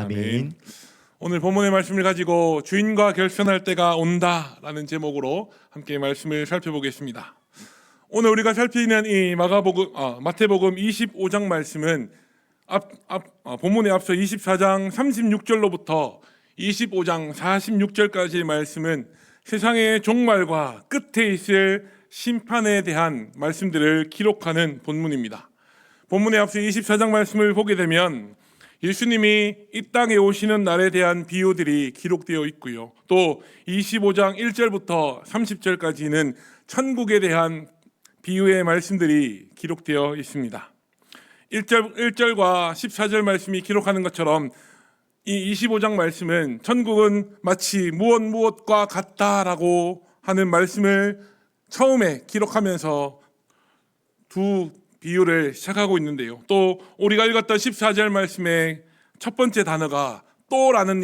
아멘. 오늘 본문의 말씀을 가지고 주인과 결선할 때가 온다라는 제목으로 함께 말씀을 살펴보겠습니다. 오늘 우리가 살피는 이 마태복음 25장 말씀은 본문에 앞서 24장 36절로부터 25장 46절까지의 말씀은 세상의 종말과 끝에 있을 심판에 대한 말씀들을 기록하는 본문입니다. 본문에 앞서 24장 말씀을 보게 되면 예수님이 이 땅에 오시는 날에 대한 비유들이 기록되어 있고요. 또 25장 1절부터 30절까지는 천국에 대한 비유의 말씀들이 기록되어 있습니다. 1절과 14절 말씀이 기록하는 것처럼 이 25장 말씀은 천국은 마치 무엇과 같다라고 하는 말씀을 처음에 기록하면서 두 비유를 시작하고 있는데요. 또 우리가 읽었던 14절 말씀의 첫 번째 단어가 또라는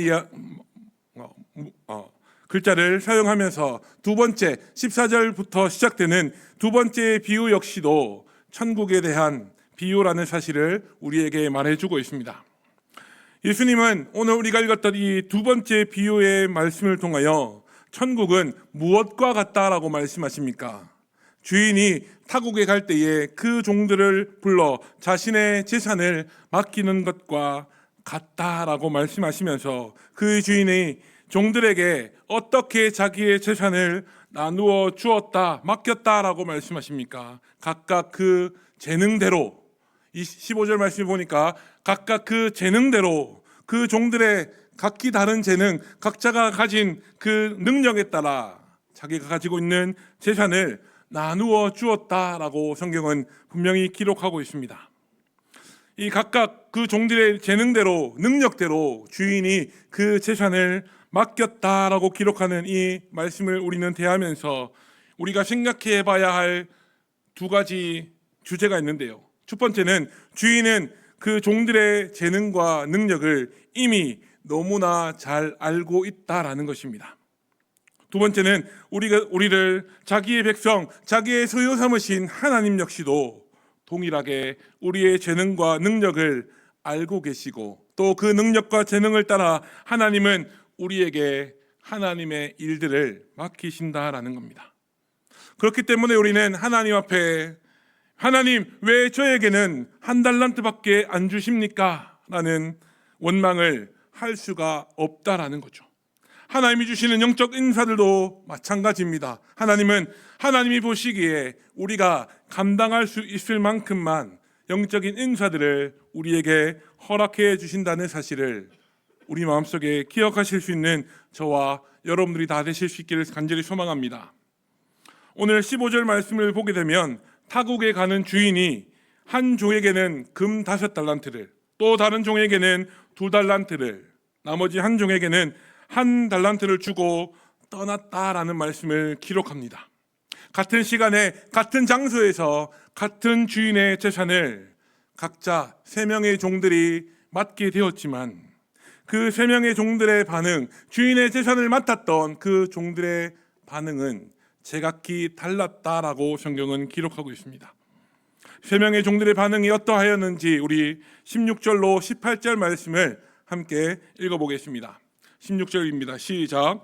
글자를 사용하면서 두 번째 14절부터 시작되는 두 번째 비유 역시도 천국에 대한 비유라는 사실을 우리에게 말해주고 있습니다. 예수님은 오늘 우리가 읽었던 이 두 번째 비유의 말씀을 통하여 천국은 무엇과 같다라고 말씀하십니까? 주인이 타국에 갈 때에 그 종들을 불러 자신의 재산을 맡기는 것과 같다라고 말씀하시면서 그 주인이 종들에게 어떻게 자기의 재산을 나누어 주었다, 맡겼다라고 말씀하십니까? 각각 그 재능대로, 이 15절 말씀을 보니까 각각 그 재능대로 그 종들의 각기 다른 재능, 각자가 가진 그 능력에 따라 자기가 가지고 있는 재산을 나누어 주었다라고 성경은 분명히 기록하고 있습니다. 이 각각 그 종들의 재능대로, 능력대로 주인이 그 재산을 맡겼다라고 기록하는 이 말씀을 우리는 대하면서 우리가 생각해 봐야 할 두 가지 주제가 있는데요. 첫 번째는 주인은 그 종들의 재능과 능력을 이미 너무나 잘 알고 있다라는 것입니다. 두 번째는 우리를 자기의 백성, 자기의 소유 삼으신 하나님 역시도 동일하게 우리의 재능과 능력을 알고 계시고 또 그 능력과 재능을 따라 하나님은 우리에게 하나님의 일들을 맡기신다라는 겁니다. 그렇기 때문에 우리는 하나님 앞에 하나님 왜 저에게는 한 달란트밖에 안 주십니까? 라는 원망을 할 수가 없다라는 거죠. 하나님이 주시는 영적 인사들도 마찬가지입니다. 하나님은 하나님이 보시기에 우리가 감당할 수 있을 만큼만 영적인 인사들을 우리에게 허락해 주신다는 사실을 우리 마음속에 기억하실 수 있는 저와 여러분들이 다 되실 수 있기를 간절히 소망합니다. 오늘 15절 말씀을 보게 되면 타국에 가는 주인이 한 종에게는 금 5달란트를 또 다른 종에게는 2달란트를 나머지 한 종에게는 1달란트를 주고 떠났다라는 말씀을 기록합니다. 같은 시간에 같은 장소에서 같은 주인의 재산을 각자 3명의 종들이 맡게 되었지만 그 3명의 종들의 반응, 주인의 재산을 맡았던 그 종들의 반응은 제각기 달랐다라고 성경은 기록하고 있습니다. 3명의 종들의 반응이 어떠하였는지 우리 16절로 18절 말씀을 함께 읽어보겠습니다. 16절입니다. 시작.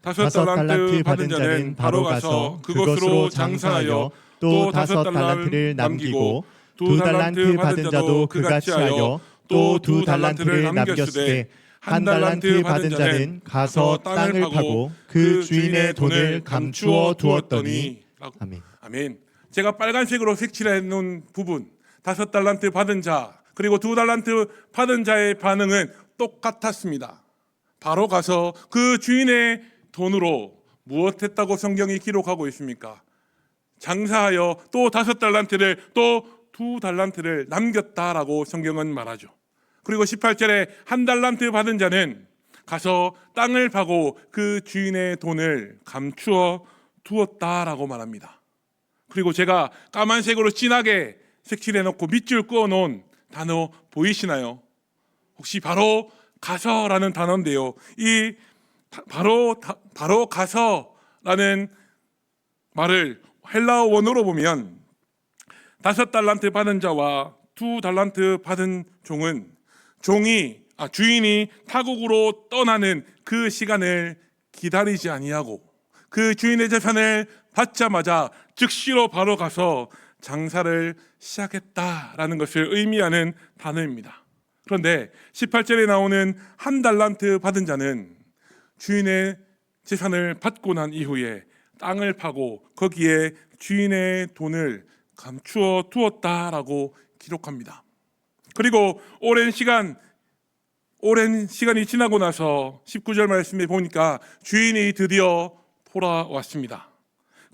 5달란트 받은 자는 바로 가서 그것으로 장사하여 또 5달란트를 남기고 2달란트 받은 자도 그같이 하여 또 2달란트를 남겼으되 1달란트 받은 자는 가서 땅을 파고 그 주인의 돈을 감추어 두었더니. 아멘. 아멘. 제가 빨간색으로 색칠해 놓은 부분 5달란트 받은 자 그리고 2달란트 받은 자의 반응은 똑같았습니다. 바로 가서 그 주인의 돈으로 무엇 했다고 성경이 기록하고 있습니까? 장사하여 또 5달란트를 또 2달란트를 남겼다라고 성경은 말하죠. 그리고 18절에 1달란트 받은 자는 가서 땅을 파고 그 주인의 돈을 감추어 두었다라고 말합니다. 그리고 제가 까만색으로 진하게 색칠해 놓고 밑줄 그어 놓은 단어 보이시나요? 혹시 바로 가서라는 단어인데요. 이 바로 가서라는 말을 헬라어 원어로 보면 5달란트 받은 자와 2달란트 받은 종은 종이 주인이 타국으로 떠나는 그 시간을 기다리지 아니하고 그 주인의 재산을 받자마자 즉시로 바로 가서 장사를 시작했다라는 것을 의미하는 단어입니다. 그런데 18절에 나오는 한 달란트 받은 자는 주인의 재산을 받고 난 이후에 땅을 파고 거기에 주인의 돈을 감추어 두었다라고 기록합니다. 그리고 오랜 시간이 지나고 나서 19절 말씀에 보니까 주인이 드디어 돌아왔습니다.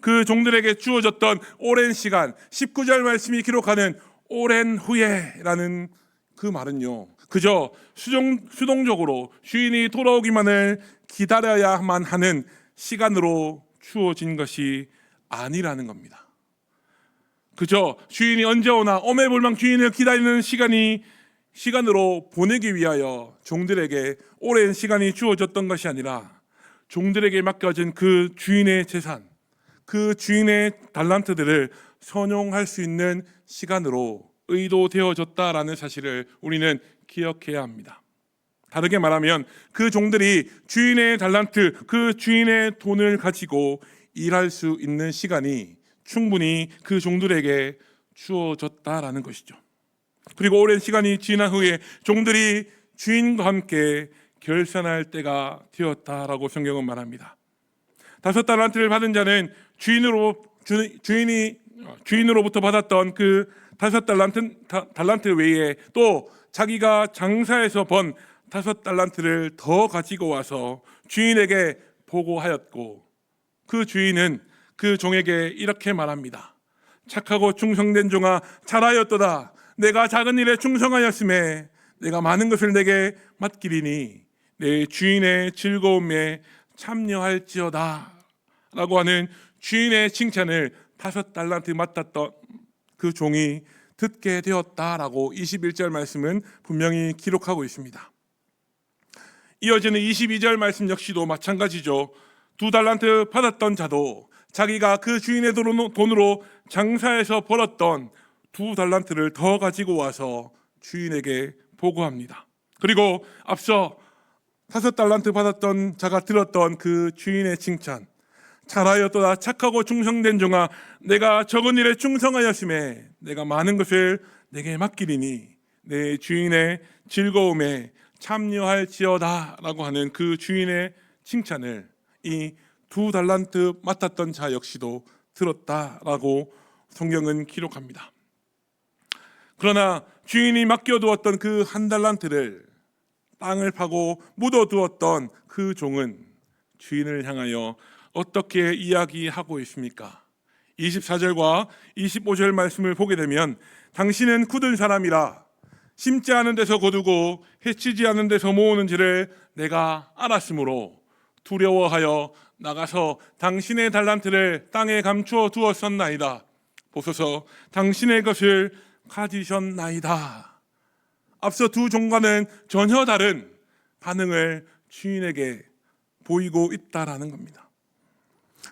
그 종들에게 주어졌던 오랜 시간, 19절 말씀이 기록하는 오랜 후에라는 그 말은요, 그저 수동적으로 주인이 돌아오기만을 기다려야만 하는 시간으로 주어진 것이 아니라는 겁니다. 그저 주인이 언제 오나 오매불망 주인을 기다리는 시간으로 보내기 위하여 종들에게 오랜 시간이 주어졌던 것이 아니라 종들에게 맡겨진 그 주인의 재산, 그 주인의 달란트들을 선용할 수 있는 시간으로 의도되어졌다라는 사실을 우리는 기억해야 합니다. 다르게 말하면 그 종들이 주인의 달란트, 그 주인의 돈을 가지고 일할 수 있는 시간이 충분히 그 종들에게 주어졌다라는 것이죠. 그리고 오랜 시간이 지난 후에 종들이 주인과 함께 결산할 때가 되었다라고 성경은 말합니다. 5달란트를 받은 자는 주인으로부터 받았던 그 5달란트 외에 또 자기가 장사해서 번 5달란트를 더 가지고 와서 주인에게 보고하였고, 그 주인은 그 종에게 이렇게 말합니다. 착하고 충성된 종아, 잘하였도다. 내가 작은 일에 충성하였음에 내가 많은 것을 내게 맡기리니 내 주인의 즐거움에 참여할지어다 라고 하는 주인의 칭찬을 5달란트 맡았던 그 종이 듣게 되었다라고 21절 말씀은 분명히 기록하고 있습니다. 이어지는 22절 말씀 역시도 마찬가지죠. 2달란트 받았던 자도 자기가 그 주인의 돈으로 장사해서 벌었던 2달란트를 더 가지고 와서 주인에게 보고합니다. 그리고 앞서 5달란트 받았던 자가 들었던 그 주인의 칭찬, 잘하였도다. 착하고 충성된 종아, 내가 적은 일에 충성하였음에 내가 많은 것을 내게 맡기리니 내 주인의 즐거움에 참여할지어다 라고 하는 그 주인의 칭찬을 이 2달란트 맡았던 자 역시도 들었다라고 성경은 기록합니다. 그러나 주인이 맡겨두었던 그 1달란트를 땅을 파고 묻어두었던 그 종은 주인을 향하여 어떻게 이야기하고 있습니까? 24절과 25절 말씀을 보게 되면 당신은 굳은 사람이라 심지 않은 데서 거두고 해치지 않은 데서 모으는지를 내가 알았으므로 두려워하여 나가서 당신의 달란트를 땅에 감추어 두었었나이다. 보소서 당신의 것을 가지셨나이다. 앞서 두 종과는 전혀 다른 반응을 주인에게 보이고 있다라는 겁니다.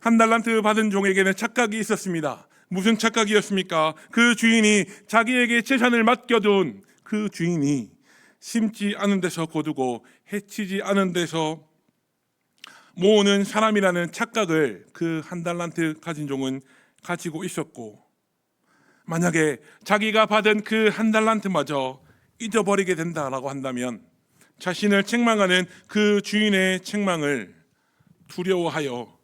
1달란트 받은 종에게는 착각이 있었습니다. 무슨 착각이었습니까? 그 주인이 자기에게 재산을 맡겨둔 그 주인이 심지 않은 데서 거두고 해치지 않은 데서 모으는 사람이라는 착각을 그 1달란트 가진 종은 가지고 있었고, 만약에 자기가 받은 그 1달란트마저 잊어버리게 된다라고 한다면 자신을 책망하는 그 주인의 책망을 두려워하여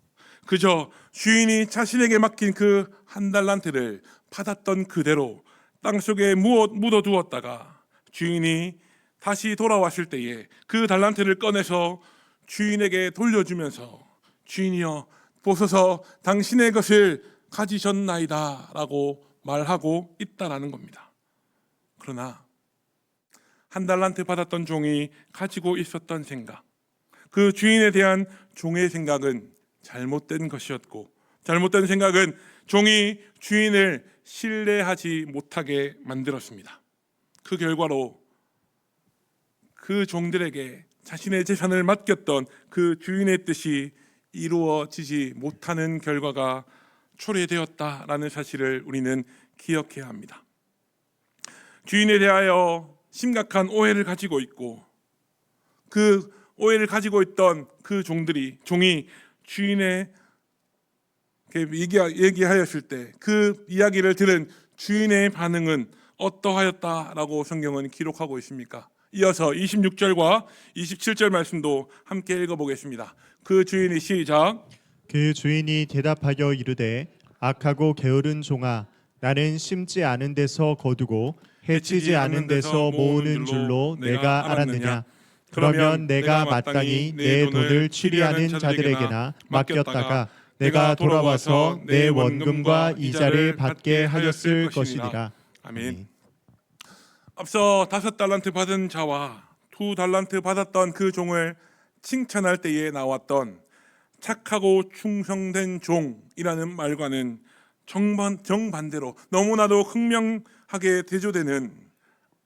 그저 주인이 자신에게 맡긴 그 1달란트를 받았던 그대로 땅속에 묻어두었다가 주인이 다시 돌아왔을 때에 그 달란트를 꺼내서 주인에게 돌려주면서 주인이여 보소서 당신의 것을 가지셨나이다 라고 말하고 있다라는 겁니다. 그러나 1달란트 받았던 종이 가지고 있었던 생각, 그 주인에 대한 종의 생각은 잘못된 것이었고, 잘못된 생각은 종이 주인을 신뢰하지 못하게 만들었습니다. 그 결과로 그 종들에게 자신의 재산을 맡겼던 그 주인의 뜻이 이루어지지 못하는 결과가 초래되었다라는 사실을 우리는 기억해야 합니다. 주인에 대하여 심각한 오해를 가지고 있고 그 오해를 가지고 있던 그 종이 주인의 얘기하였을 때 그 이야기를 들은 주인의 반응은 어떠하였다라고 성경은 기록하고 있습니까? 이어서 26절과 27절 말씀도 함께 읽어보겠습니다. 그 주인이 시작. 그 주인이 대답하여 이르되 악하고 게으른 종아, 나는 심지 않은 데서 거두고 해치지 않은 데서 모으는 줄로 내가 알았느냐? 그러면 내가 마땅히 내 돈을 취리하는 자들에게나 맡겼다가 내가 돌아와서 내 원금과 이자를 받게 하였을 것이니라. 아멘. 앞서 5달란트 받은 자와 2달란트 받았던 그 종을 칭찬할 때에 나왔던 착하고 충성된 종이라는 말과는 정반대로 너무나도 극명하게 대조되는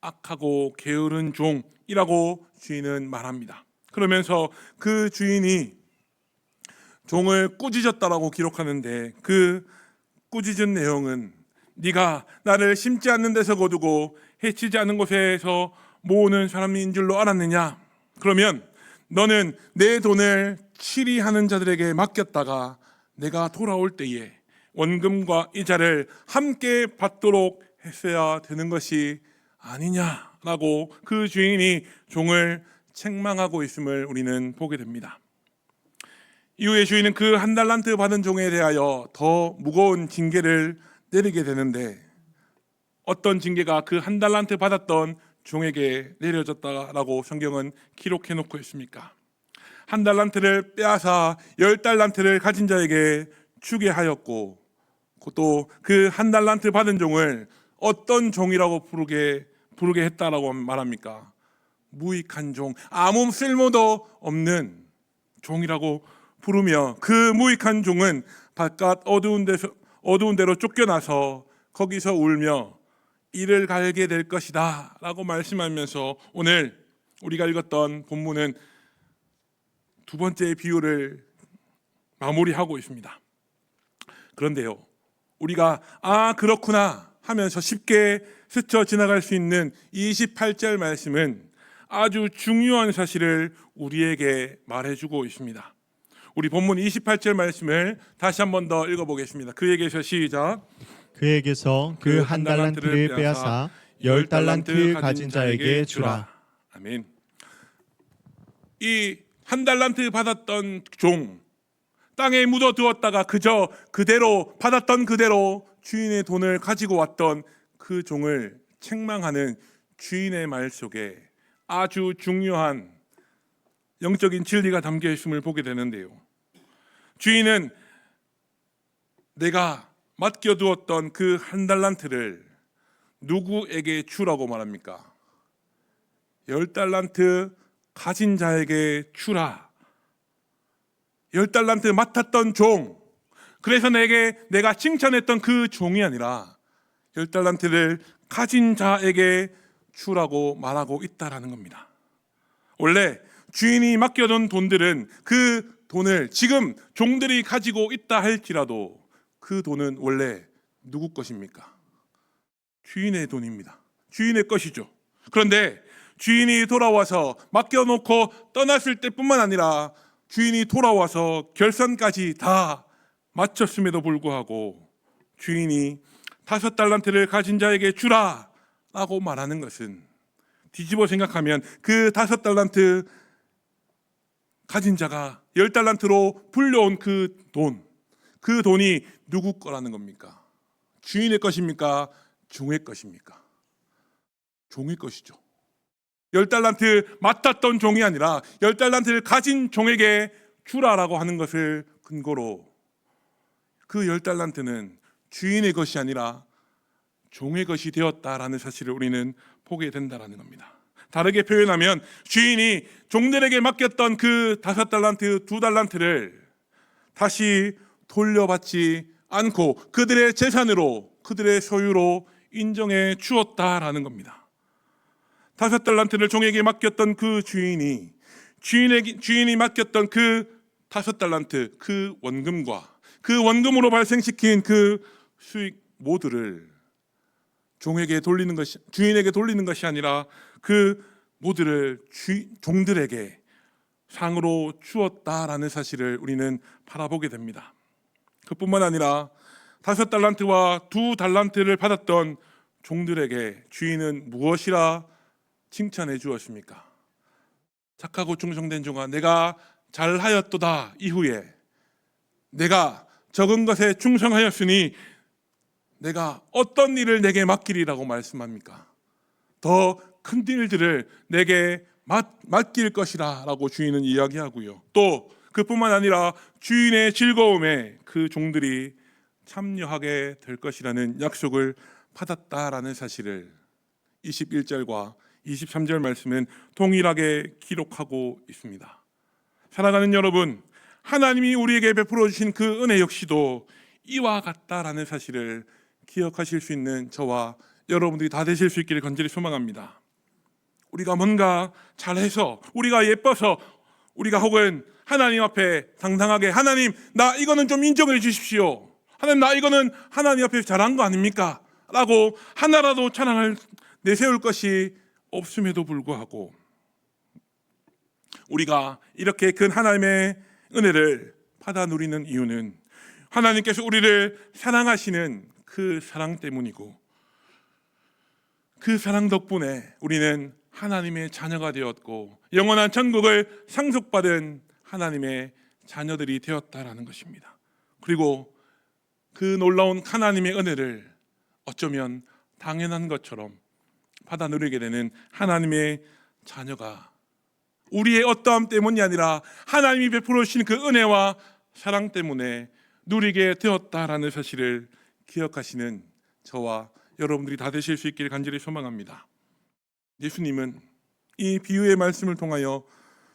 악하고 게으른 종이라고 주인은 말합니다. 그러면서 그 주인이 종을 꾸짖었다라고 기록하는데 그 꾸짖은 내용은 네가 나를 심지 않는 데서 거두고 해치지 않은 곳에서 모으는 사람인 줄로 알았느냐? 그러면 너는 내 돈을 취리하는 자들에게 맡겼다가 내가 돌아올 때에 원금과 이자를 함께 받도록 했어야 되는 것이 아니냐라고 그 주인이 종을 책망하고 있음을 우리는 보게 됩니다. 이후에 주인은 그 1달란트 받은 종에 대하여 더 무거운 징계를 내리게 되는데 어떤 징계가 그 1달란트 받았던 종에게 내려졌다라고 성경은 기록해 놓고 있습니까? 1달란트를 빼앗아 10달란트를 가진 자에게 주게 하였고 또 그 1달란트 받은 종을 어떤 종이라고 부르게 했다라고 말합니까? 무익한 종, 아무 쓸모도 없는 종이라고 부르며 그 무익한 종은 바깥 어두운 데로 쫓겨나서 거기서 울며 이를 갈게 될 것이다 라고 말씀하면서 오늘 우리가 읽었던 본문은 두 번째 비유를 마무리하고 있습니다. 그런데요, 우리가 그렇구나 하면서 쉽게 스쳐 지나갈 수 있는 28절 말씀은 아주 중요한 사실을 우리에게 말해주고 있습니다. 우리 본문 28절 말씀을 다시 한 번 더 읽어보겠습니다. 그에게서 시작. 그에게서 그 1달란트를 빼앗아 10달란트 가진 자에게 주라. 아멘. 이 1달란트 받았던 종, 땅에 묻어두었다가 그대로 받았던 그대로 주인의 돈을 가지고 왔던 그 종을 책망하는 주인의 말 속에 아주 중요한 영적인 진리가 담겨 있음을 보게 되는데요. 주인은 내가 맡겨두었던 그 1달란트를 누구에게 주라고 말합니까? 10달란트 가진 자에게 주라. 10달란트 맡았던 종, 그래서 내가 칭찬했던 그 종이 아니라 10달란트를 가진 자에게 주라고 말하고 있다라는 겁니다. 원래 주인이 맡겨둔 돈들은 그 돈을 지금 종들이 가지고 있다 할지라도 그 돈은 원래 누구 것입니까? 주인의 돈입니다. 주인의 것이죠. 그런데 주인이 돌아와서 맡겨놓고 떠났을 때뿐만 아니라 주인이 돌아와서 결산까지 다 마쳤음에도 불구하고 주인이 5달란트를 가진 자에게 주라 라고 말하는 것은 뒤집어 생각하면 그 5달란트 가진 자가 10달란트로 불려온 그 돈이 누구 거라는 겁니까? 주인의 것입니까? 종의 것입니까? 종의 것이죠. 10달란트 맡았던 종이 아니라 10달란트를 가진 종에게 주라라고 하는 것을 근거로 그 10달란트는 주인의 것이 아니라 종의 것이 되었다라는 사실을 우리는 보게 된다라는 겁니다. 다르게 표현하면 주인이 종들에게 맡겼던 그 5달란트, 2달란트를 다시 돌려받지 않고 그들의 재산으로, 그들의 소유로 인정해 주었다라는 겁니다. 5달란트를 종에게 맡겼던 그 주인이 맡겼던 그 5달란트, 그 원금과 그 원금으로 발생시킨 그 수익 모두를 주인에게 돌리는 것이 아니라 그 모두를 종들에게 상으로 주었다라는 사실을 우리는 바라보게 됩니다. 그뿐만 아니라 5달란트와 2달란트를 받았던 종들에게 주인은 무엇이라 칭찬해 주었습니까? 착하고 충성된 종아, 내가 잘하였도다. 이후에 내가 적은 것에 충성하였으니 내가 어떤 일을 내게 맡기리라고 말씀합니까? 더 큰 일들을 내게 맡길 것이라 라고 주인은 이야기하고요. 또 그뿐만 아니라 주인의 즐거움에 그 종들이 참여하게 될 것이라는 약속을 받았다라는 사실을 21절과 23절 말씀은 동일하게 기록하고 있습니다. 사랑하는 여러분, 하나님이 우리에게 베풀어 주신 그 은혜 역시도 이와 같다라는 사실을 기억하실 수 있는 저와 여러분들이 다 되실 수 있기를 간절히 소망합니다. 우리가 뭔가 잘해서, 우리가 예뻐서, 우리가 혹은 하나님 앞에 당당하게 하나님 나 이거는 좀 인정해 주십시오, 하나님 나 이거는 하나님 앞에 잘한 거 아닙니까? 라고 하나라도 찬양을 내세울 것이 없음에도 불구하고 우리가 이렇게 큰 하나님의 은혜를 받아 누리는 이유는 하나님께서 우리를 사랑하시는 그 사랑 때문이고, 그 사랑 덕분에 우리는 하나님의 자녀가 되었고 영원한 천국을 상속받은 하나님의 자녀들이 되었다라는 것입니다. 그리고 그 놀라운 하나님의 은혜를 어쩌면 당연한 것처럼 받아 누리게 되는 하나님의 자녀가 우리의 어떠함 때문이 아니라 하나님이 베풀어 주신 그 은혜와 사랑 때문에 누리게 되었다라는 사실을 기억하시는 저와 여러분들이 다 되실 수 있기를 간절히 소망합니다. 예수님은 이 비유의 말씀을 통하여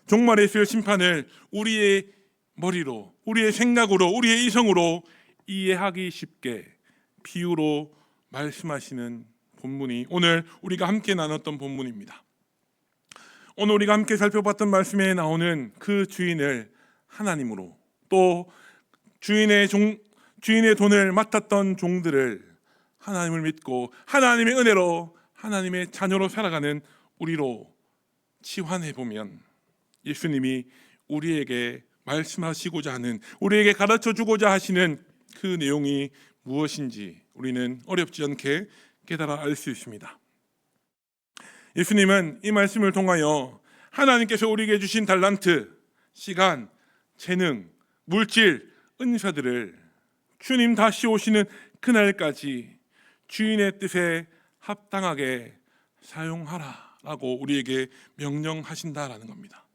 종말의 수의 심판을 우리의 머리로, 우리의 생각으로, 우리의 이성으로 이해하기 쉽게 비유로 말씀하시는 본문이 오늘 우리가 함께 나눴던 본문입니다. 오늘 우리가 함께 살펴봤던 말씀에 나오는 그 주인을 하나님으로, 또 주인의 돈을 맡았던 종들을 하나님을 믿고 하나님의 은혜로 하나님의 자녀로 살아가는 우리로 치환해 보면 예수님이 우리에게 말씀하시고자 하는, 우리에게 가르쳐 주고자 하시는 그 내용이 무엇인지 우리는 어렵지 않게 깨달아 알 수 있습니다. 예수님은 이 말씀을 통하여 하나님께서 우리에게 주신 달란트, 시간, 재능, 물질, 은사들을 주님 다시 오시는 그날까지 주인의 뜻에 합당하게 사용하라라고 우리에게 명령하신다라는 겁니다.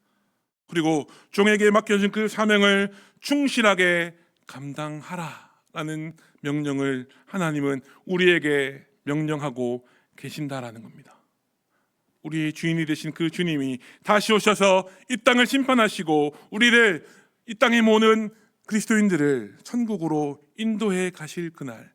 그리고 종에게 맡겨진 그 사명을 충실하게 감당하라라는 명령을 하나님은 우리에게 명령하고 계신다라는 겁니다. 우리의 주인이 되신 그 주님이 다시 오셔서 이 땅을 심판하시고 우리를, 이 땅에 모는 그리스도인들을 천국으로 인도해 가실 그날,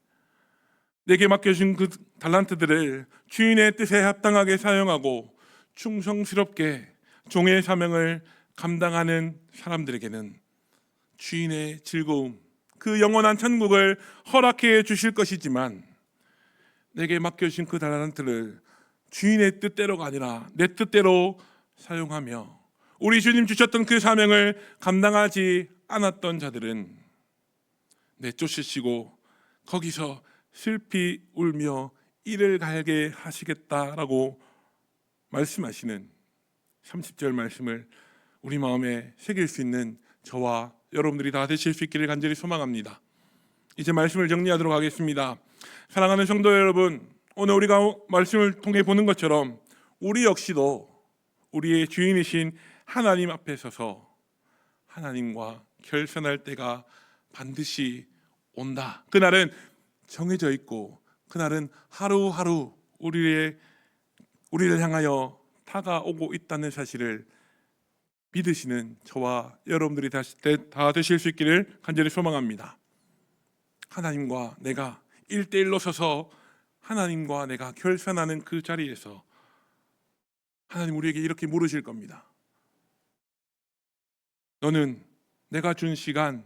내게 맡겨진 그 달란트들을 주인의 뜻에 합당하게 사용하고 충성스럽게 종의 사명을 감당하는 사람들에게는 주인의 즐거움, 그 영원한 천국을 허락해 주실 것이지만, 내게 맡겨진 그 달란트를 주인의 뜻대로가 아니라 내 뜻대로 사용하며 우리 주님 주셨던 그 사명을 감당하지 않았던 자들은 내쫓으시고 거기서 슬피 울며 이를 갈게 하시겠다라고 말씀하시는 30절 말씀을 우리 마음에 새길 수 있는 저와 여러분들이 다 되실 수 있기를 간절히 소망합니다. 이제 말씀을 정리하도록 하겠습니다. 사랑하는 성도 여러분, 오늘 우리가 말씀을 통해 보는 것처럼 우리 역시도 우리의 주인이신 하나님 앞에 서서 하나님과 결산할 때가 반드시 온다. 그날은 정해져 있고 그날은 하루하루 우리를 향하여 다가오고 있다는 사실을 믿으시는 저와 여러분들이 다 되실 수 있기를 간절히 소망합니다. 하나님과 내가 1대1로 서서 하나님과 내가 결산하는 그 자리에서 하나님 우리에게 이렇게 물으실 겁니다. 너는 내가 준 시간,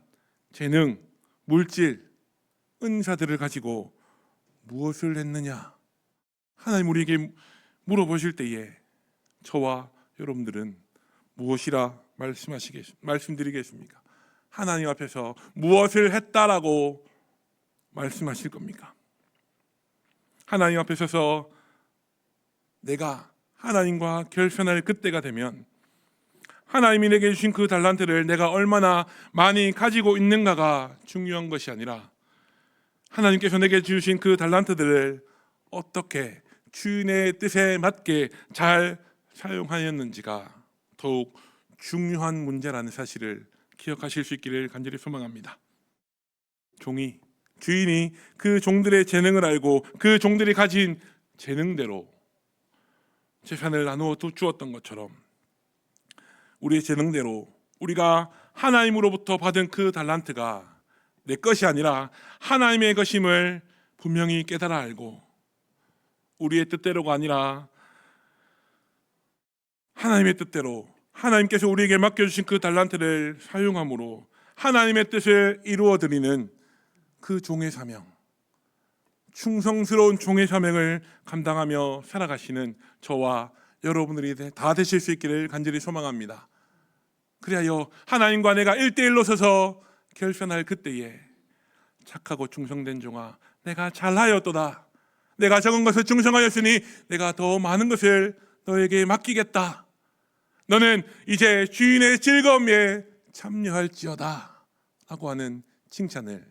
재능, 물질, 은사들을 가지고 무엇을 했느냐? 하나님 우리에게 물어보실 때에 저와 여러분들은 무엇이라 말씀드리겠습니까? 하나님 앞에서 무엇을 했다라고 말씀하실 겁니까? 하나님 앞에 서서 내가 하나님과 결산할 그때가 되면 하나님이 내게 주신 그 달란트를 내가 얼마나 많이 가지고 있는가가 중요한 것이 아니라 하나님께서 내게 주신 그 달란트들을 어떻게 주인의 뜻에 맞게 잘 사용하였는지가 더욱 중요한 문제라는 사실을 기억하실 수 있기를 간절히 소망합니다. 주인이 그 종들의 재능을 알고 그 종들이 가진 재능대로 재산을 나누어 주었던 것처럼 우리의 재능대로 우리가 하나님으로부터 받은 그 달란트가 내 것이 아니라 하나님의 것임을 분명히 깨달아 알고 우리의 뜻대로가 아니라 하나님의 뜻대로 하나님께서 우리에게 맡겨주신 그 달란트를 사용함으로 하나님의 뜻을 이루어드리는 그 종의 사명, 충성스러운 종의 사명을 감당하며 살아가시는 저와 여러분들이 다 되실 수 있기를 간절히 소망합니다. 그리하여 하나님과 내가 1대1로 서서 결산할 그때에 착하고 충성된 종아, 내가 잘하였도다. 내가 적은 것을 충성하였으니 내가 더 많은 것을 너에게 맡기겠다. 너는 이제 주인의 즐거움에 참여할지어다 라고 하는 칭찬을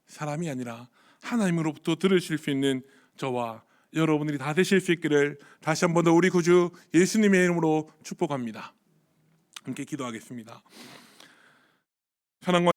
사람이 아니라 하나님으로부터 들으실 수 있는 저와 여러분들이 다 되실 수 있기를 다시 한 번 더 우리 구주 예수님의 이름으로 축복합니다. 함께 기도하겠습니다. 사랑과